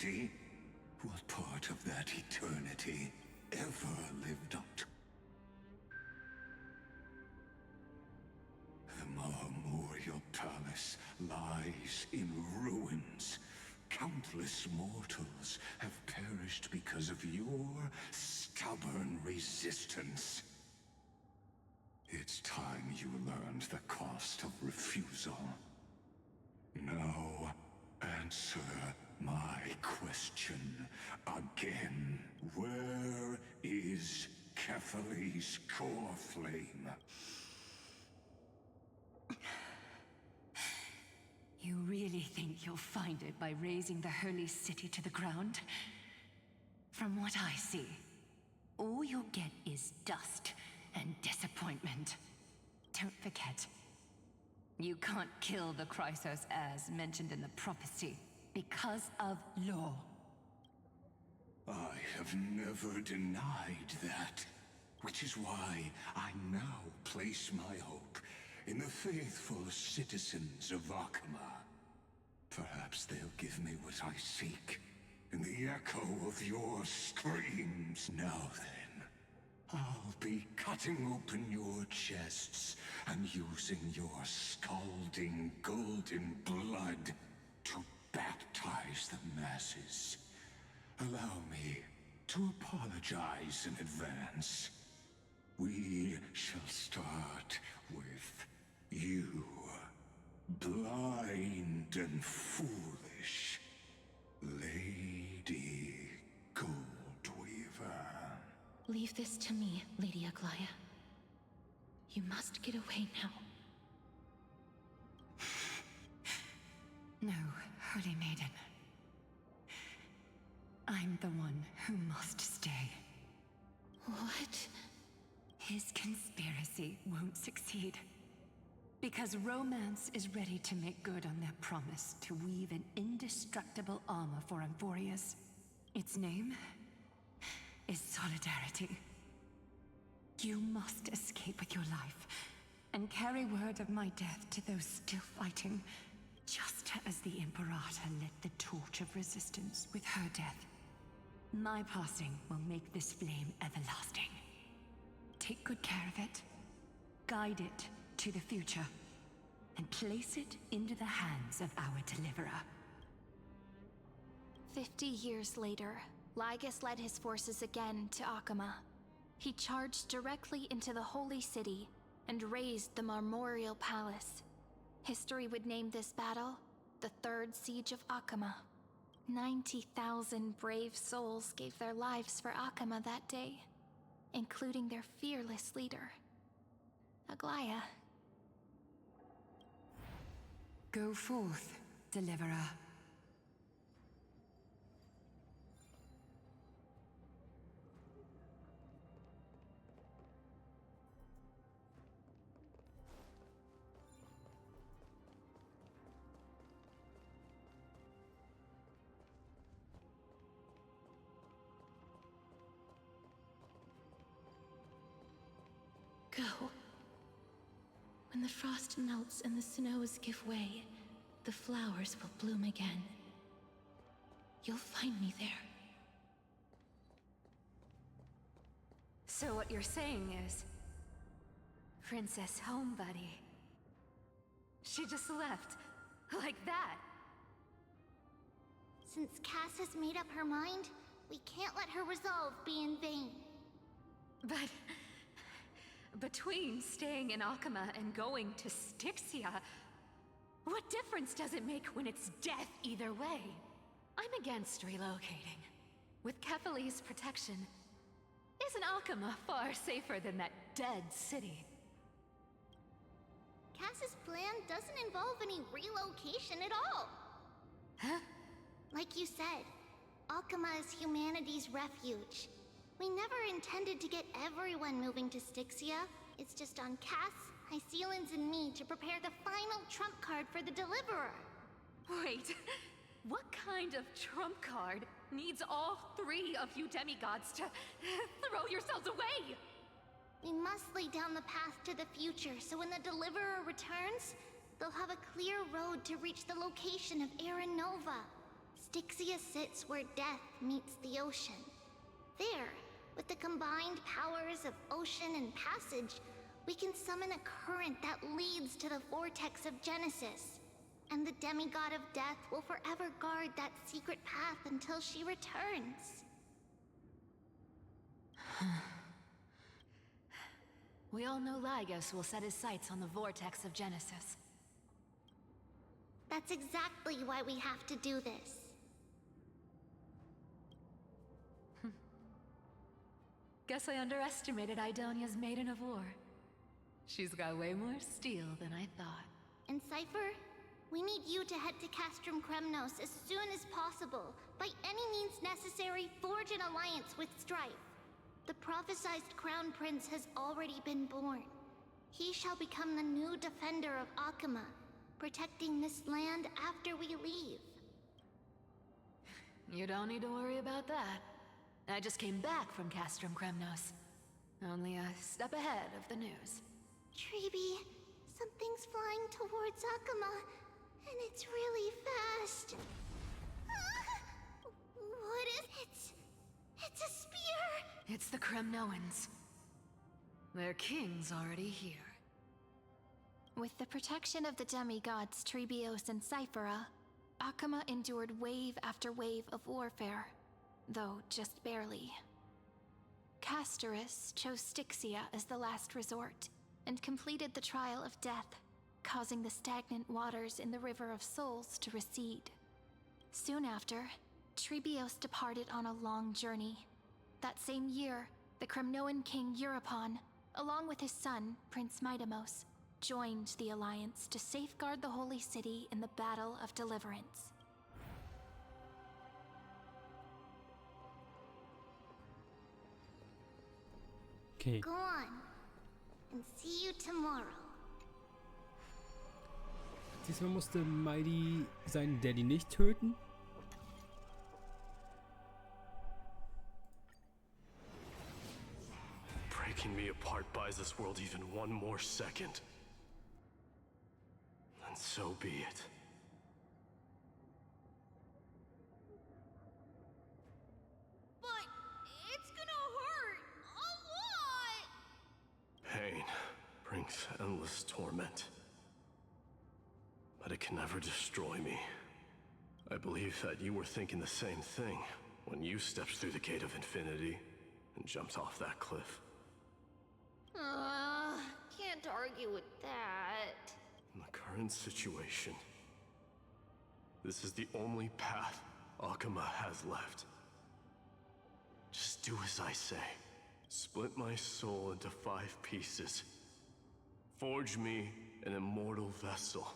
eternity? What part of that eternity ever lived up to? The Marmorial Palace lies in ruins. Countless mortals have perished because of your stubborn resistance. It's time you learned the cost of refusal. Now, answer my question again. Where is Kefali's core flame? You really think you'll find it by razing the holy city to the ground? From what I see, all you'll get is dust and disappointment. Don't forget, you can't kill the Chrysos as mentioned in the prophecy because of law. I have never denied that, which is why I now place my hope in the faithful citizens of Akama. Perhaps they'll give me what I seek in the echo of your screams. Now then, I'll be cutting open your chests and using your scalding golden blood to baptize the masses. Allow me to apologize in advance. We shall start with you, blind and foolish, Lady Goldweaver. Leave this to me, Lady Aglaya. You must get away now. No, Holy Maiden. I'm the one who must stay. What? His conspiracy won't succeed. Because Romance is ready to make good on their promise to weave an indestructible armor for Amphorius. Its name is Solidarity. You must escape with your life and carry word of my death to those still fighting, just as the Imperator lit the torch of resistance with her death. My passing will make this flame everlasting. Take good care of it, guide it to the future, and place it into the hands of our deliverer. 50 years later, Lygus led his forces again to Akama. He charged directly into the Holy City and razed the Marmorial Palace. History would name this battle the Third Siege of Akama. 90,000 brave souls gave their lives for Akama that day, including their fearless leader, Aglaya. Go forth, deliverer. Go. When the frost melts and the snows give way, the flowers will bloom again. You'll find me there. So what you're saying is, Princess Homebuddy, she just left, like that. Since Cass has made up her mind, we can't let her resolve be in vain. But between staying in Akama and going to Styxia, what difference does it make when it's death either way? I'm against relocating. With Kefali's protection, isn't Akama far safer than that dead city? Cass's plan doesn't involve any relocation at all. Huh? Like you said, Akama is humanity's refuge. We never intended to get everyone moving to Styxia. It's just on Cass, Hycealans, and me to prepare the final trump card for the Deliverer. Wait, what kind of trump card needs all three of you demigods to throw yourselves away? We must lay down the path to the future so when the Deliverer returns, they'll have a clear road to reach the location of Aaron Nova. Styxia sits where death meets the ocean. There, with the combined powers of ocean and passage, we can summon a current that leads to the vortex of Genesis. And the demigod of death will forever guard that secret path until she returns. We all know Lygos will set his sights on the vortex of Genesis. That's exactly why we have to do this. Guess I underestimated Idonia's Maiden of War. She's got way more steel than I thought. And Cypher, we need you to head to Castrum Kremnos as soon as possible. By any means necessary, forge an alliance with Strife. The prophesized Crown Prince has already been born. He shall become the new defender of Akama, protecting this land after we leave. You don't need to worry about that. I just came back from Castrum Kremnos. Only a step ahead of the news. Treeby, something's flying towards Akama, and it's really fast. What is it? It's a spear! It's the Kremnoans. Their king's already here. With the protection of the demigods Trebios and Cyphera, Akama endured wave after wave of warfare, though just barely. Castorus chose Styxia as the last resort, and completed the trial of death, causing the stagnant waters in the River of Souls to recede. Soon after, Trebios departed on a long journey. That same year, the Kremnoan king Euripon, along with his son, Prince Midamos, joined the Alliance to safeguard the Holy City in the Battle of Deliverance. Okay. Go on, and see you tomorrow. Diesmal musste Mighty seinen Daddy nicht töten. Breaking me apart buys this world even one more second. And so be it. But it's gonna hurt a lot! Pain brings endless torment. But it can never destroy me. I believe that you were thinking the same thing when you stepped through the gate of infinity and jumped off that cliff. Can't argue with that. In the current situation, this is the only path Akama has left. Just do as I say. Split my soul into 5 pieces. Forge me an immortal vessel.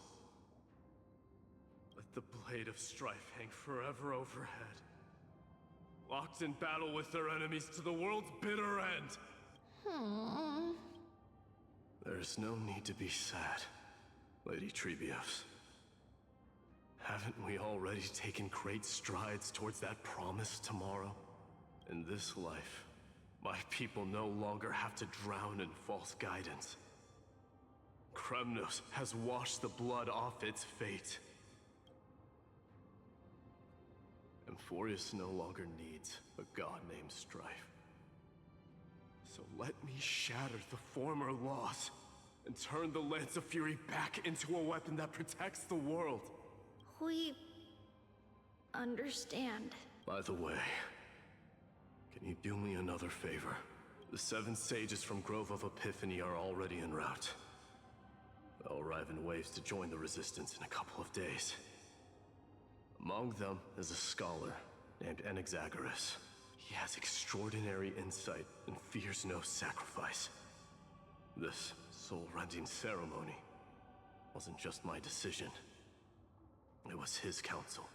Let the blade of strife hang forever overhead. Locked in battle with their enemies to the world's bitter end. There's no need to be sad, Lady Trebios. Haven't we already taken great strides towards that promise tomorrow? In this life, my people no longer have to drown in false guidance. Kremnos has washed the blood off its fate. Amphorius no longer needs a god named Strife. So let me shatter the former laws and turn the Lance of Fury back into a weapon that protects the world. We understand. By the way, can you do me another favor? The 7 sages from Grove of Epiphany are already en route. They'll arrive in waves to join the Resistance in a couple of days. Among them is a scholar named Anaxagoras. He has extraordinary insight and fears no sacrifice. This soul-rending ceremony wasn't just my decision. It was his counsel.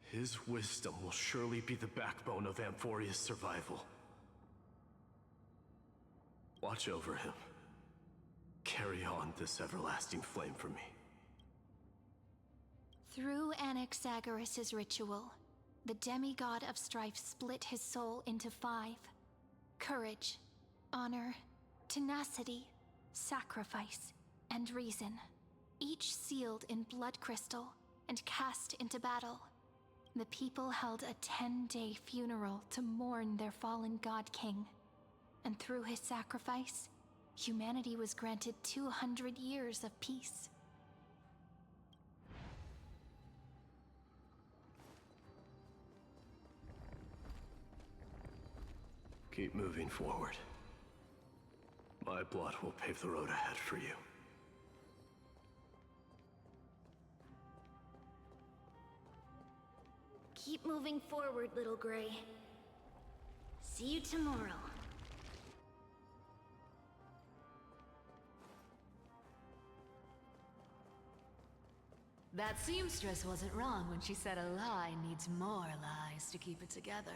His wisdom will surely be the backbone of Amphoria's survival. Watch over him. Carry on this everlasting flame for me. Through Anaxagoras' ritual, the demigod of strife split his soul into 5. Courage, honor, tenacity, sacrifice, and reason. Each sealed in blood crystal and cast into battle. The people held a 10-day funeral to mourn their fallen god king. And through his sacrifice, humanity was granted 200 years of peace. Keep moving forward. My blood will pave the road ahead for you. Keep moving forward, little Gray. See you tomorrow. That seamstress wasn't wrong when she said a lie needs more lies to keep it together.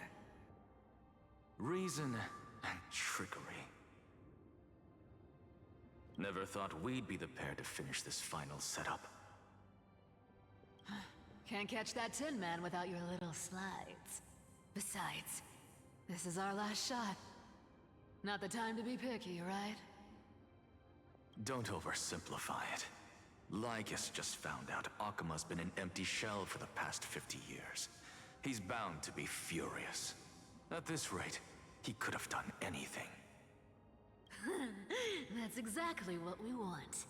Reason and trickery. Never thought we'd be the pair to finish this final setup. Can't catch that Tin Man without your little slides. Besides, this is our last shot. Not the time to be picky, right? Don't oversimplify it. Lycus just found out Akuma's been an empty shell for the past 50 years. He's bound to be furious. At this rate, he could have done anything. That's exactly what we want.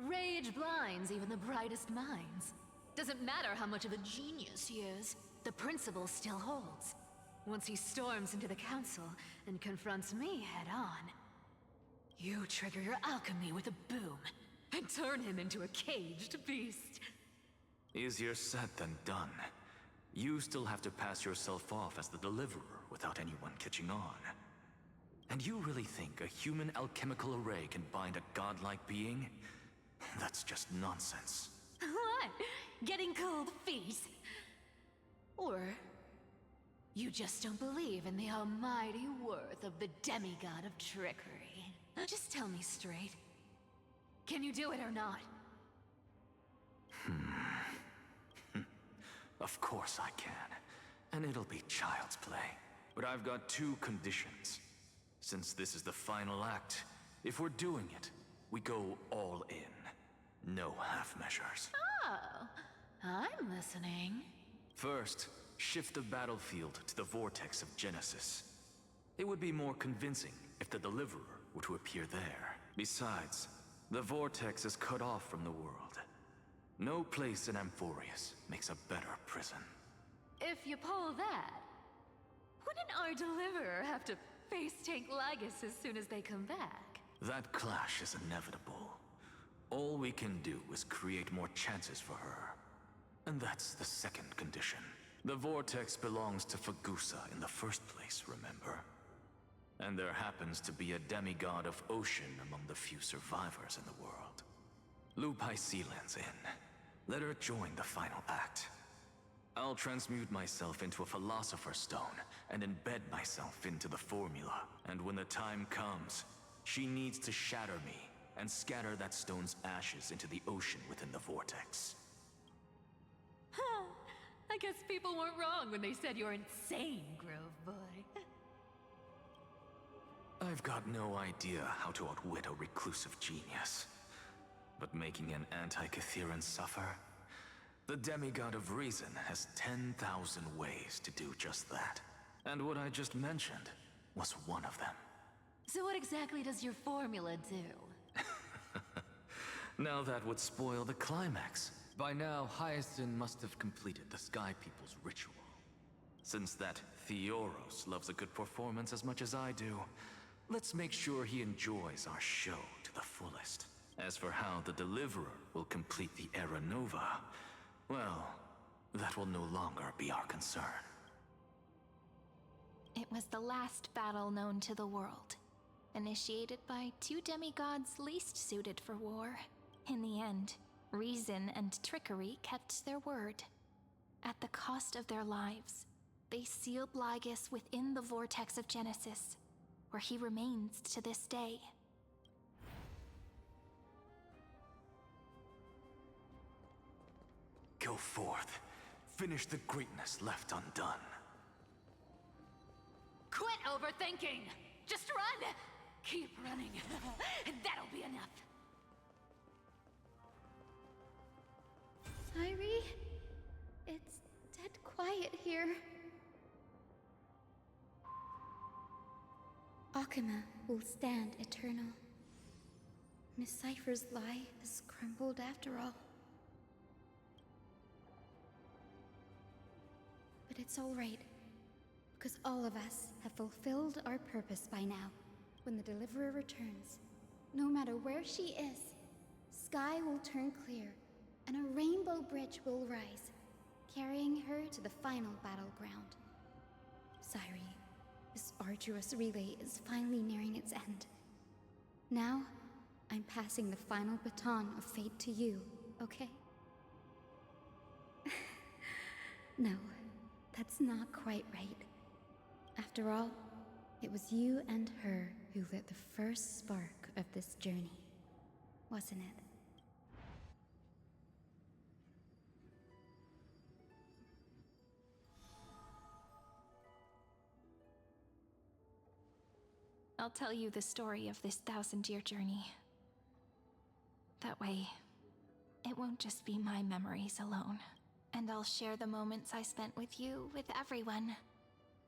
Rage blinds even the brightest minds. Doesn't matter how much of a genius he is, the principle still holds. Once he storms into the council and confronts me head-on, you trigger your alchemy with a boom and turn him into a caged beast. Easier said than done. You still have to pass yourself off as the deliverer without anyone catching on. And you really think a human alchemical array can bind a godlike being? That's just nonsense. What? Getting cold feet? Or you just don't believe in the almighty worth of the demigod of trickery? Just tell me straight. Can you do it or not? Of course I can. And it'll be child's play. But I've got two conditions. Since this is the final act, if we're doing it, we go all in. No half measures. Oh, I'm listening. First, shift the battlefield to the vortex of Genesis. It would be more convincing if the deliverer were to appear there. Besides, the vortex is cut off from the world. No place in Amphorius makes a better prison. If you pull that, wouldn't our deliverer have to face tank Lygus as soon as they come back? That clash is inevitable. All we can do is create more chances for her. And that's the second condition. The vortex belongs to Fagusa in the first place, remember? And there happens to be a demigod of ocean among the few survivors in the world. Loop Hycelan's in. Let her join the final act. I'll transmute myself into a Philosopher's Stone and embed myself into the formula. And when the time comes, she needs to shatter me and scatter that stone's ashes into the ocean within the vortex. I guess people weren't wrong when they said you're insane, Grove Boy. I've got no idea how to outwit a reclusive genius. But making an anti-Catheran suffer? The demigod of reason has 10,000 ways to do just that. And what I just mentioned was one of them. So what exactly does your formula do? Now that would spoil the climax. By now, Hyacinth must have completed the Sky People's ritual. Since that Theoros loves a good performance as much as I do, let's make sure he enjoys our show to the fullest. As for how the Deliverer will complete the Era Nova, well, that will no longer be our concern. It was the last battle known to the world, initiated by two demigods least suited for war. In the end, reason and trickery kept their word. At the cost of their lives, they sealed Lygus within the vortex of Genesis, where he remains to this day. Go forth. Finish the greatness left undone. Quit overthinking! Just run! Keep running, and that'll be enough. Sairi? It's dead quiet here. Akuma will stand eternal. Miss Cypher's lie has crumbled after all. But it's all right, because all of us have fulfilled our purpose by now. When the Deliverer returns, no matter where she is, sky will turn clear, and a rainbow bridge will rise, carrying her to the final battleground. Sairi, this arduous relay is finally nearing its end. Now, I'm passing the final baton of fate to you, okay? No, that's not quite right. After all, it was you and her who lit the first spark of this journey, wasn't it? I'll tell you the story of this 1,000-year journey. That way, it won't just be my memories alone. And I'll share the moments I spent with you, with everyone.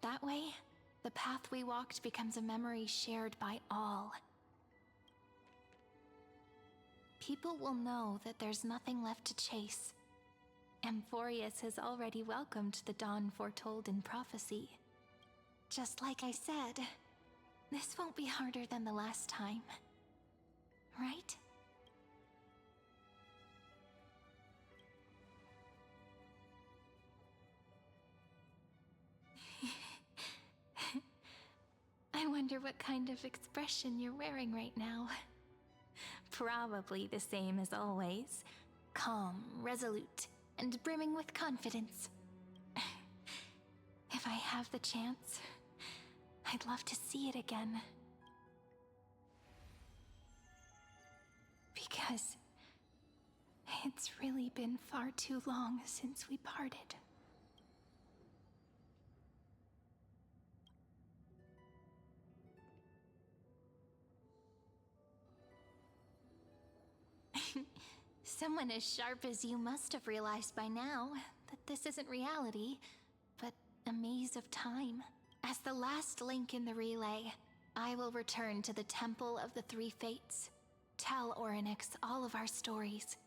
That way, the path we walked becomes a memory shared by all. People will know that there's nothing left to chase. Amphorius has already welcomed the dawn foretold in prophecy. Just like I said, this won't be harder than the last time. Right? I wonder what kind of expression you're wearing right now. Probably the same as always. Calm, resolute, and brimming with confidence. If I have the chance, I'd love to see it again. Because it's really been far too long since we parted. Someone as sharp as you must have realized by now that this isn't reality, but a maze of time. As the last link in the relay, I will return to the Temple of the Three Fates, tell Orynyx all of our stories,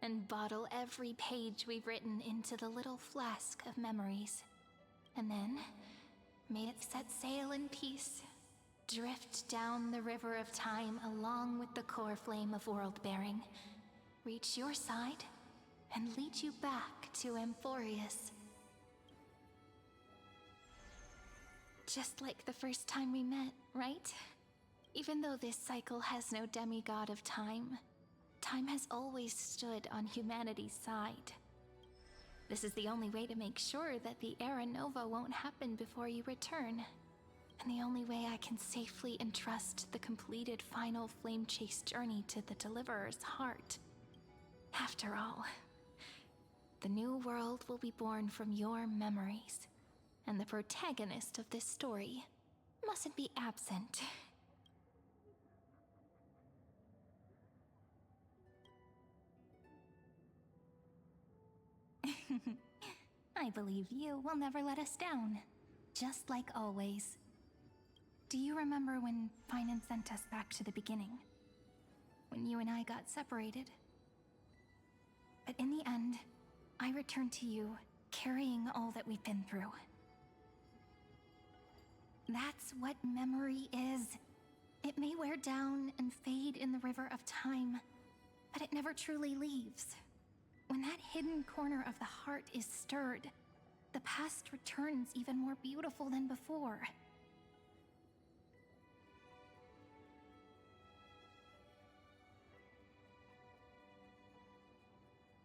and bottle every page we've written into the little flask of memories. And then, may it set sail in peace, drift down the river of time along with the core flame of world-bearing, reach your side, and lead you back to Amphorius. Just like the first time we met, right? Even though this cycle has no demigod of time, time has always stood on humanity's side. This is the only way to make sure that the Era Nova won't happen before you return. And the only way I can safely entrust the completed final flame chase journey to the Deliverer's heart. After all, the new world will be born from your memories, and the protagonist of this story mustn't be absent. I believe you will never let us down, just like always. Do you remember when Finan sent us back to the beginning? When you and I got separated? But in the end, I returned to you, carrying all that we've been through. That's what memory is. It may wear down and fade in the river of time, but it never truly leaves. When that hidden corner of the heart is stirred, the past returns even more beautiful than before.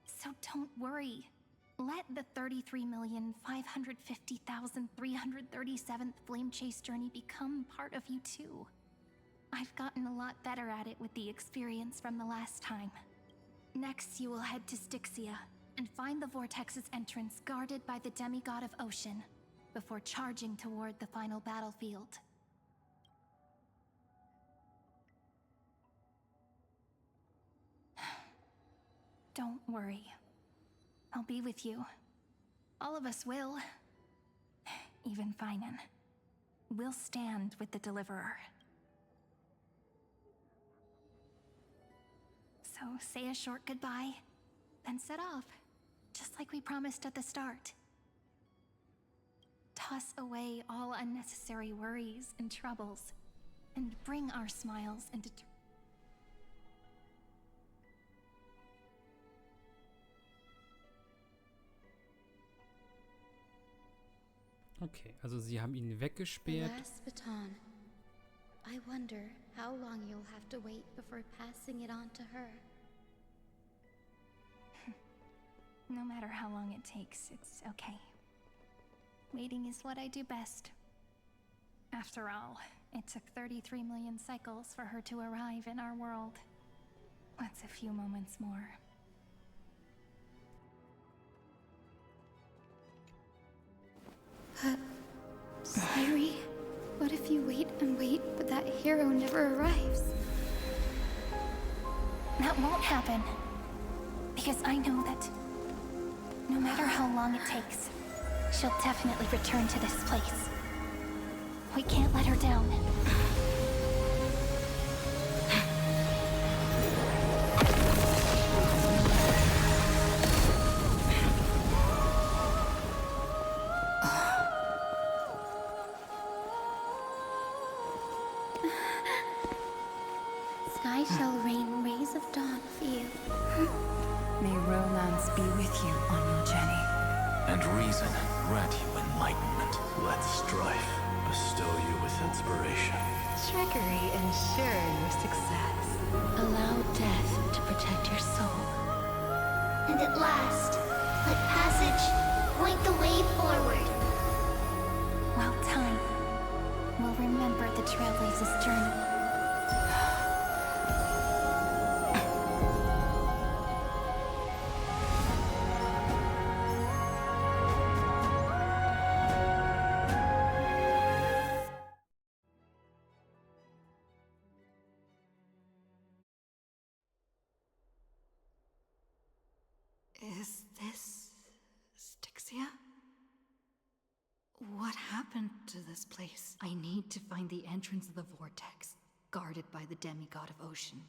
So don't worry. Let the 33,550,337th Flame Chase journey become part of you too. I've gotten a lot better at it with the experience from the last time. Next, you will head to Styxia and find the Vortex's entrance guarded by the Demigod of Ocean before charging toward the final battlefield. Don't worry. I'll be with you. All of us will. Even Finan. We'll stand with the Deliverer. So say a short goodbye, then set off, just like we promised at the start. Toss away all unnecessary worries and troubles, and bring our smiles and Okay, also sie haben ihn The weggesperrt. last baton. I wonder how long you'll have to wait before passing it on to her. No matter how long it takes, it's okay. Waiting is what I do best. After all, it took 33 million cycles for her to arrive in our world. What's a few moments more? Sairi, what if you wait and wait, but that hero never arrives? That won't happen. Because I know that no matter how long it takes, she'll definitely return to this place. We can't let her down. Sky shall rain rays of dawn for you. May romance be with you on your journey. And reason grant you enlightenment. Let strife bestow you with inspiration. Trickery ensure your success. Allow death to protect your soul. And at last, let passage point the way forward. Well, time will remember the Trailblazer's journey. Is this Styxia? What happened to this place? I need to find the entrance of the vortex, guarded by the demigod of ocean.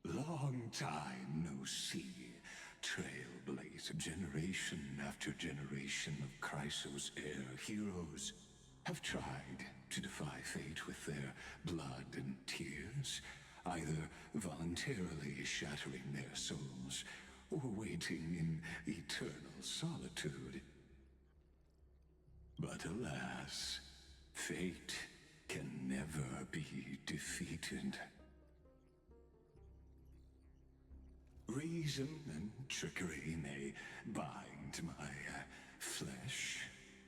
Long time no see. Trailblazer, generation after generation of Chrysos heir heroes have tried to defy fate with their blood and tears, either voluntarily shattering their souls or waiting in eternal solitude. But alas, fate can never be defeated. Reason and trickery may bind my flesh,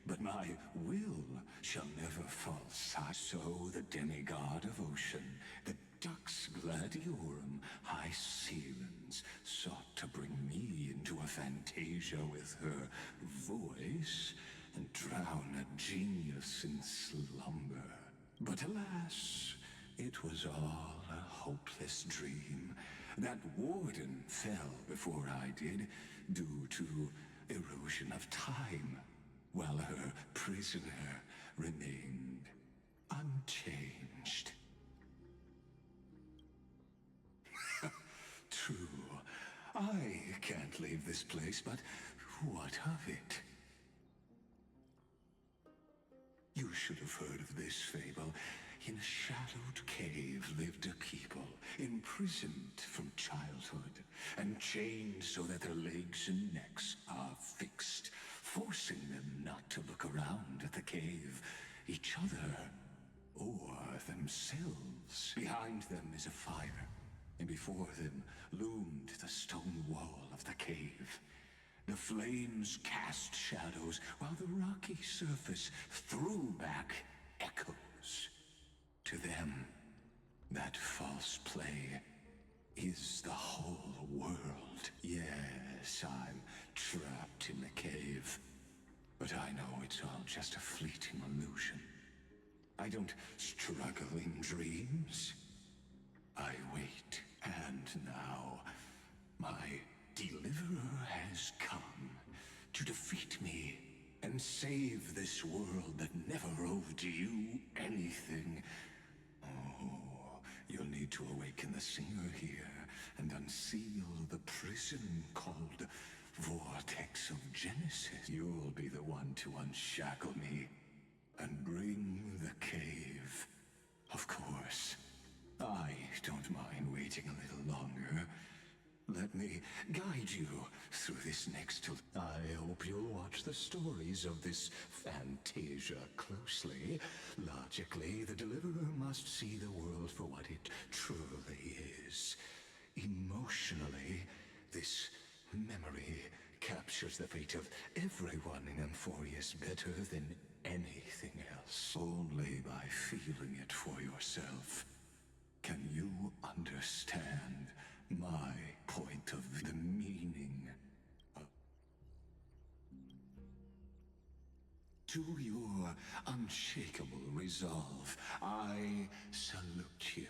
but my will shall never fall aside. So the demigod of ocean, the Dux Gladiorum High Sealens, sought to bring me into a fantasia with her voice and drown a genius in slumber. But alas, it was all a hopeless dream. That warden fell before I did, due to erosion of time, while her prisoner remained unchanged. True, I can't leave this place, but what of it? You should have heard of this fable. In a shadowed cave lived a people, imprisoned from childhood, and chained so that their legs and necks are fixed, forcing them not to look around at the cave, each other, or themselves. Behind them is a fire, and before them loomed the stone wall of the cave. The flames cast shadows, while the rocky surface threw back echoes. To them, that false play is the whole world. Yes, I'm trapped in the cave, but I know it's all just a fleeting illusion. I don't struggle in dreams. I wait, and now my deliverer has come. to defeat me and save this world that never owed you anything. Oh, you'll need to awaken the singer here and unseal the prison called Vortex of Genesis. You'll be the one to unshackle me and bring the cave. Of course, I don't mind waiting a little longer. Let me guide you through this next. I hope you'll watch the stories of this Fantasia closely. Logically, the Deliverer must see the world for what it truly is. Emotionally, this memory captures the fate of everyone in Amphorius better than anything else. Only by feeling it for yourself can you understand my point of the meaning of... To your unshakable resolve, I salute you.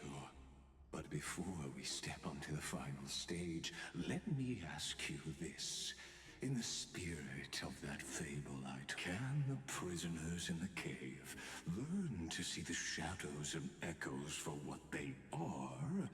But before we step onto the final stage, let me ask you this. In the spirit of that fable I told, can the prisoners in the cave learn to see the shadows and echoes for what they are,